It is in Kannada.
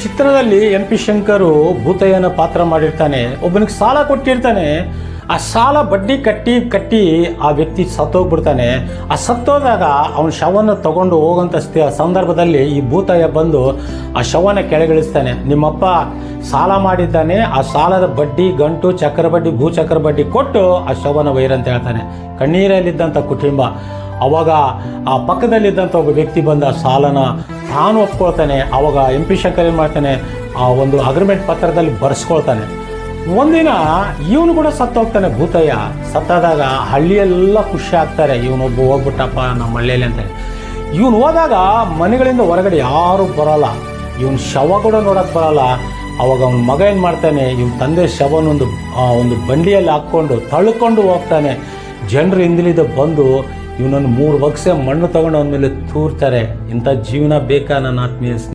ಚಿತ್ರದಲ್ಲಿ ಎನ್ ಪಿ ಶಂಕರು ಭೂತಯ್ಯನ ಪಾತ್ರ ಮಾಡಿರ್ತಾನೆ. ಒಬ್ಬನಿಗೆ ಸಾಲ ಕೊಟ್ಟಿರ್ತಾನೆ. ಆ ಸಾಲ ಬಡ್ಡಿ ಕಟ್ಟಿ ಕಟ್ಟಿ ಆ ವ್ಯಕ್ತಿ ಸತ್ತೋಗ್ಬಿಡ್ತಾನೆ. ಆ ಸತ್ತೋದಾಗ ಅವನ ಶವನ ತಗೊಂಡು ಹೋಗೋಂಥ ಸಂದರ್ಭದಲ್ಲಿ ಈ ಭೂತಯ್ಯ ಬಂದು ಆ ಶವನ ಕೆಳಗಿಳಿಸ್ತಾನೆ. ನಿಮ್ಮಪ್ಪ ಸಾಲ ಮಾಡಿದ್ದಾನೆ, ಆ ಸಾಲದ ಬಡ್ಡಿ ಗಂಟು ಚಕ್ರ ಬಡ್ಡಿ ಭೂಚಕ್ರ ಬಡ್ಡಿ ಕೊಟ್ಟು ಆ ಶವನ ವೈರಂತ ಹೇಳ್ತಾನೆ. ಕಣ್ಣೀರಲ್ಲಿದ್ದಂಥ ಕುಟುಂಬ ಅವಾಗ ಆ ಪಕ್ಕದಲ್ಲಿದ್ದಂಥ ಒಬ್ಬ ವ್ಯಕ್ತಿ ಬಂದು ಆ ಸಾಲನ ತಾನು ಒಪ್ಕೊಳ್ತಾನೆ. ಆವಾಗ ಎಂ ಪಿ ಶಂಕರ್ ಏನು ಮಾಡ್ತಾನೆ, ಆ ಒಂದು ಅಗ್ರಿಮೆಂಟ್ ಪತ್ರದಲ್ಲಿ ಬರೆಸ್ಕೊಳ್ತಾನೆ. ಒಂದಿನ ಇವನು ಕೂಡ ಸತ್ತೋಗ್ತಾನೆ. ಭೂತಯ್ಯ ಸತ್ತಾದಾಗ ಹಳ್ಳಿಯೆಲ್ಲ ಖುಷಿ ಆಗ್ತಾರೆ, ಇವನೊಬ್ಬ ಹೋಗ್ಬಿಟ್ಟಪ್ಪ ನಮ್ಮ ಹಳ್ಳಿಯಲ್ಲಿ ಅಂತ. ಇವನು ಹೋದಾಗ ಮನೆಗಳಿಂದ ಹೊರಗಡೆ ಯಾರೂ ಬರೋಲ್ಲ, ಇವನು ಶವ ಕೂಡ ನೋಡೋಕ್ಕೆ ಬರೋಲ್ಲ. ಅವಾಗ ಅವನ ಮಗ ಏನು ಮಾಡ್ತಾನೆ, ಇವನ ತಂದೆ ಶವನೊಂದು ಒಂದು ಬಂಡಿಯಲ್ಲಿ ಹಾಕ್ಕೊಂಡು ತಳ್ಕೊಂಡು ಹೋಗ್ತಾನೆ. ಜನರು ಹಿಂದಿಲಿದ ಬಂದು ಇವನನ್ನು 3 ಬಗ್ಸೆ ಮಣ್ಣು ತಗೊಂಡು ಅವನ ಮೇಲೆ ತೂರ್ತಾರೆ. ಇಂಥ ಜೀವನ ಬೇಕಾ ನನ್ನ ಆತ್ಮೀಯ